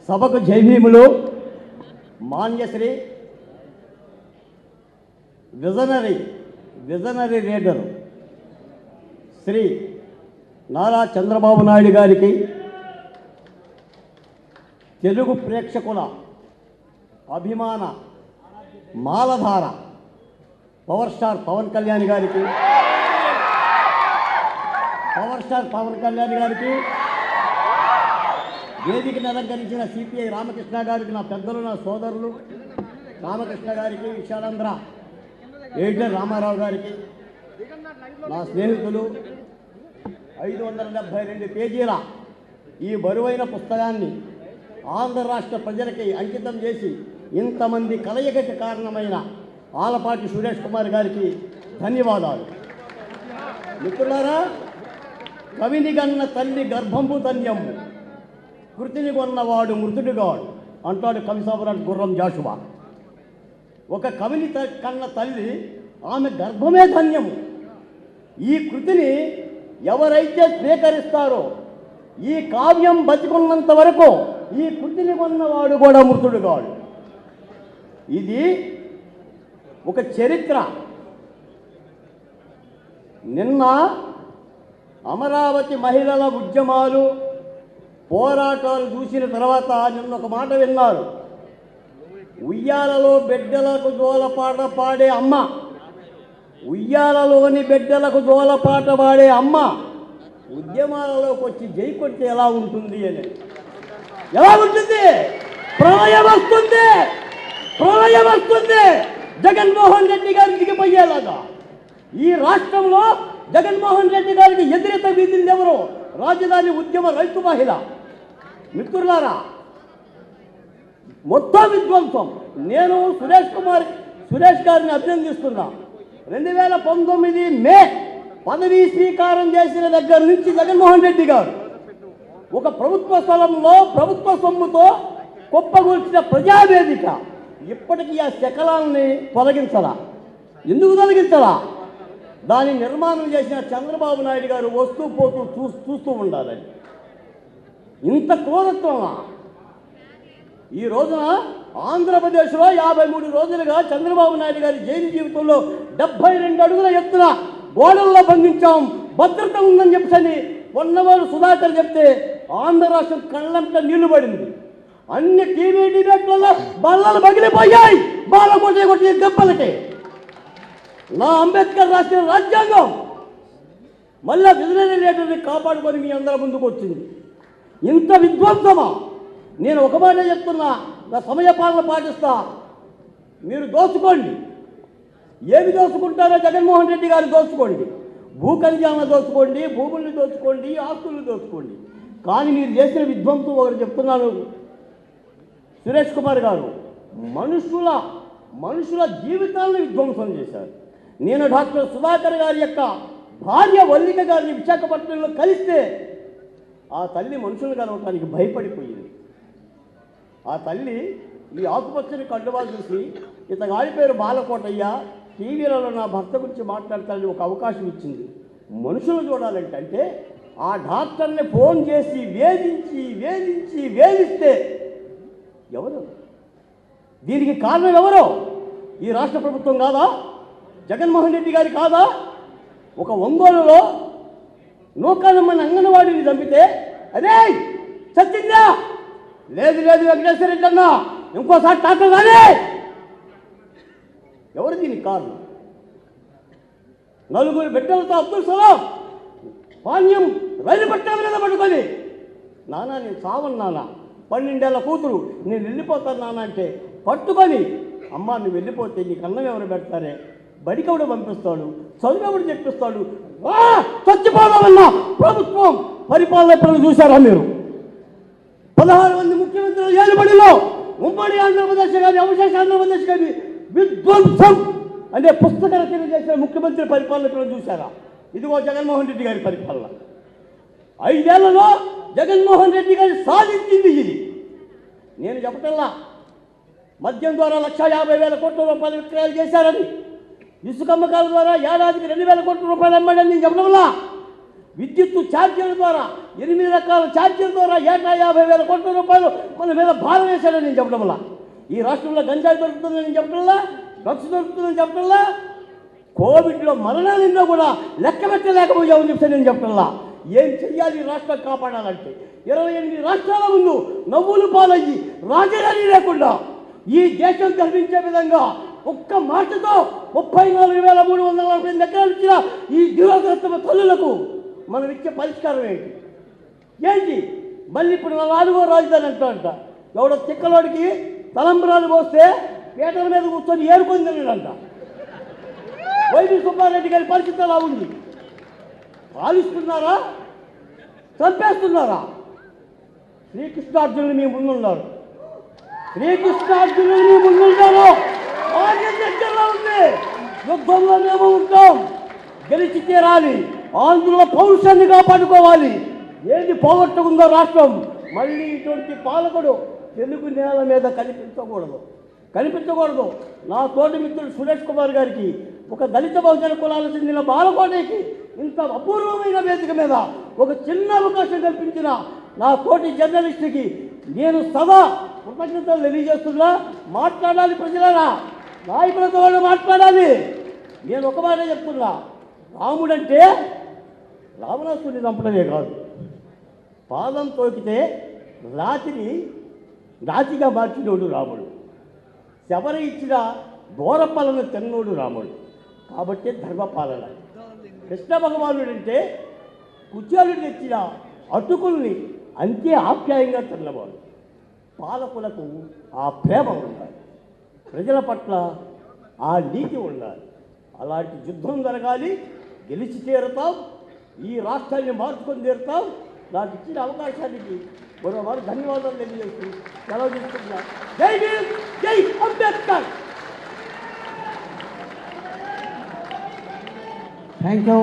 సభకు జైభీములు. Manyashri visionary leader Shri Nara Chandrababu Naidu గారికి, తెలుగు ప్రేక్షకుల అభిమాన మాలధార పవర్ స్టార్ పవన్ కళ్యాణ్ గారికి, వేదికను అలంకరించిన సిపిఐ రామకృష్ణ గారికి, నా పెద్దలు, నా సోదరులు రామకృష్ణ గారికి, విశాలాంధ్ర ఎడిటర్ రామారావు గారికి, నా స్నేహితులు 572 పేజీల ఈ బరువైన పుస్తకాన్ని ఆంధ్ర రాష్ట్ర ప్రజలకి అంకితం చేసి ఇంతమంది కలయికకి కారణమైన ఆలపాటి సురేష్ కుమార్ గారికి ధన్యవాదాలు. మిత్రులారా, కవిని గన్న తల్లి గర్భంబు ధన్యము, కృతిని కొన్నవాడు మృతుడుగాడు అంటాడు కవి సామ్రాట్ గుర్రం జాషువా. ఒక కవిని కన్న తల్లి ఆమె గర్భమే ధన్యము. ఈ కృతిని ఎవరైతే స్వీకరిస్తారో, ఈ కావ్యం బతికున్నంత వరకు ఈ కృతిని కొన్నవాడు కూడా మృతుడుగాడు. ఇది ఒక చరిత్ర. నిన్న అమరావతి మహిళల ఉద్యమాలు, పోరాటాలు చూసిన తర్వాత నిన్న ఒక మాట విన్నారు. ఉయ్యాలలో బిడ్డలకు జోలపాట పాడే అమ్మ, ఉయ్యాలలోని బిడ్డలకు జోలపాట పాడే అమ్మ ఉద్యమాలలోకి వచ్చి జై కొడితే ఎలా ఉంటుంది అని. ఎలా ఉంటుంది? ప్రళయం వస్తుంది. జగన్మోహన్ రెడ్డి గారు దిగిపోయేలాగా. ఈ రాష్ట్రంలో జగన్మోహన్ రెడ్డి గారికి ఎదురెత వీధులు ఎవరు? రాజధాని ఉద్యమ రైతు మహిళ. మిత్రులారా, మొత్తం విధ్వంసం. నేను సురేష్ గారిని అభినందిస్తున్నా. 2019 మే పదవీ స్వీకారం చేసిన దగ్గర నుంచి జగన్మోహన్ రెడ్డి గారు ఒక ప్రభుత్వ స్థలంలో ప్రభుత్వ సొమ్ముతో కుప్పగూల్చిన ప్రజావేదిక ఇప్పటికీ ఆ శకలాన్ని తొలగించలా. ఎందుకు తొలగించలా? దాని నిర్మాణం చేసిన చంద్రబాబు నాయుడు గారు వస్తూ పోతూ చూస్తూ ఉండాలని. ఇంత క్రూరత్వమా? ఈ రోజున ఆంధ్రప్రదేశ్లో 53 రోజులుగా చంద్రబాబు నాయుడు గారి జైలు జీవితంలో 72 అడుగుల ఎత్తున గోడల్లో బంధించాం, భద్రత ఉందని చెప్పని పొన్నవారు సుధాకర్ చెప్తే ఆంధ్ర రాష్ట్రం కళ్ళంట నీళ్లు పడింది. అన్ని టీవీ డిబేట్లలో బల్లలు పగిలిపోయాయి. బాలకోట కొట్టిన దెబ్బలకి నా అంబేద్కర్ రాసిన రాజ్యాంగం మళ్ళా విజనరీ లీడర్ని కాపాడుకొని మీ అందరి ముందుకు వచ్చింది. ఇంత విధ్వంసమా? నేను ఒక మాట చెప్తున్నా, నా సమయపాలన పాటిస్తా. మీరు దోచుకోండి, ఏమి దోచుకుంటారో జగన్మోహన్ రెడ్డి గారు దోచుకోండి. భూ ఖనిజాలను దోచుకోండి, భూముల్ని దోచుకోండి, ఆస్తుల్ని దోచుకోండి. కానీ మీరు చేసిన విధ్వంసం ఒకటి చెప్తున్నాను సురేష్ కుమార్ గారు, మనుషుల జీవితాలను విధ్వంసం చేశారు. నేను డాక్టర్ సుధాకర్ గారి యొక్క భార్య వల్లిక గారిని విశాఖపట్నంలో కలిస్తే ఆ తల్లి మనుషులు కలవటానికి భయపడిపోయింది. ఆ తల్లి ఈ ఆకుపచ్చని కండువా చూసి, ఇతగాడి పేరు బాలకోటయ్య, టీవీలలో నా భర్త గురించి మాట్లాడతానని ఒక అవకాశం ఇచ్చింది. మనుషులు చూడాలంటే ఆ డాక్టర్ని ఫోన్ చేసి వేధిస్తే ఎవరు? దీనికి కారణం ఎవరు? ఈ రాష్ట్ర ప్రభుత్వం కాదా? జగన్మోహన్ రెడ్డి గారి కాదా? ఒక ఒంగోలులో నూకానమ్మని అంగన్వాడిని చంపితే అదే చచ్చిందా? లేదు వెంకటేశ్వర రెడ్డి అన్నా, ఇంకోసారి డాక్టర్ కానీ. ఎవరు దీనికి కారణం? 4 బిడ్డలతో అబ్దుల్ సలాం పాణ్యం రైలు పట్టాల మీద పట్టుకొని, నాన్న నేను చావను నాన్న, 12 ఏళ్ల కూతురు నేను వెళ్ళిపోతాను నాన్న అంటే పట్టుకొని, అమ్మ నువ్వు వెళ్ళిపోతే నీకు అన్నం ఎవరు పెడతారే, బడికవుడు పంపిస్తాడు, చదువుడు చెప్పిస్తాడు, చచ్చిపోవాలన్నా ప్రభుత్వం పరిపాలన ఎప్పుడు చూశారా మీరు? 16 మంది ముఖ్యమంత్రులు ఏలుబడిలో ఉమ్మడి ఆంధ్రప్రదేశ్ కానీ అవశేష ఆంధ్రప్రదేశ్ కానీ విధ్వంసం అంటే పుస్తక రచన చేసిన ముఖ్యమంత్రి పరిపాలన ఎప్పుడు చూశారా? ఇదిగో జగన్మోహన్ రెడ్డి గారి పరిపాలన. 5 ఏళ్లలో జగన్మోహన్ రెడ్డి గారు సాధించింది ఇది. నేను చెప్పటల్లా మద్యం ద్వారా 1,50,000 కోట్ల రూపాయలు విక్రయాలు చేశారని, ఇసుక అమ్మకాల ద్వారా ఏడాదికి 2,000 కోట్ల రూపాయలు అమ్మాడని నేను చెప్పడంలా. విద్యుత్ ఛార్జీల ద్వారా 8 రకాల ఛార్జీల ద్వారా ఏటా 50,000 కోట్ల రూపాయలు మన మీద భారం వేశాడని నేను చెప్పడం వల్ల, ఈ రాష్ట్రంలో గంజాయి దొరుకుతుందని నేను చెప్పడంలా, డ్రగ్స్ దొరుకుతుందని చెప్పడంలా, కోవిడ్లో మరణాలెన్నో కూడా లెక్క పెట్టలేకపోయామని చెప్పి నేను చెప్పడంలా. ఏం చెయ్యాలి రాష్ట్రం కాపాడాలంటే 28 రాష్ట్రాల ముందు నవ్వులు పాలయ్యి రాజధాని లేకుండా ఈ దేశం కల్పించే విధంగా ఒక్క మాటతో 34,348 ఎకరాలు ఇచ్చిన ఈ దివంగత తల్లులకు మనం ఇచ్చే పరిష్కారం ఏంటి? మళ్ళీ ఇప్పుడు 4వ రాజధాని అంట. ఎవడో తిక్కలోడికి తలంబరాలు పోస్తే పీటల మీద కూర్చొని ఏరుకొని తిన్నాడంట. వైవి సుబ్బారెడ్డి గారి పరిస్థితి అలా ఉంది. పాలిస్తున్నారా, చంపేస్తున్నారా? శ్రీకృష్ణార్జునులు మీ ముందున్నారు, శ్రీకృష్ణార్జునులు మీ ముందున్నారు. దగ్గరలో ఉంది, యుద్ధంలో మేము ఉంటాం, గెలిచి తీరాలి, ఆంధ్రుల పౌరుషాన్ని కాపాడుకోవాలి. ఏది పోగొట్టుకుందో రాష్ట్రం, మళ్ళీ ఇటువంటి పాలకుడు తెలుగు నేల మీద కనిపించకూడదు. నా తోటి మిత్రుడు సురేష్ కుమార్ గారికి, ఒక దళిత బహుజన కులాలకు చెందిన బాలకోటకి ఇంత అపూర్వమైన వేదిక మీద ఒక చిన్న అవకాశం కల్పించిన నా తోటి జర్నలిస్టుకి నేను సదా కృతజ్ఞతలు తెలియజేస్తున్నా. మాట్లాడాలి ప్రజలారా, నాయకులతో వాళ్ళు మాట్లాడాలి. నేను ఒక మాట చెప్తున్నా, రాముడంటే రావణాసుని చంపడమే కాదు, పాదం తోకితే రాతిగా మార్చినోడు రాముడు, శబరి ఇచ్చిన దూరపాలన తిన్నోడు రాముడు. కాబట్టి ధర్మపాలన. కృష్ణ భగవానుడు అంటే కుచేలుడు తెచ్చిన అటుకుల్ని అంతే ఆప్యాయంగా తిన్నవాడు. పాలకులకు ఆ ప్రేమ ఉండాలి, ప్రజల పట్ల ఆ నీతి ఉండాలి. అలాంటి యుద్ధం జరగాలి, గెలిచి తీరుతాం, ఈ రాష్ట్రాన్ని మార్చుకొని తీరుతాం. నాకు ఇచ్చిన అవకాశానికి మరోవారు ధన్యవాదాలు తెలియజేస్తూ సెలవు తీసుకుంటున్నా. జై భీమ్, జై అంబేద్కర్. Thank you.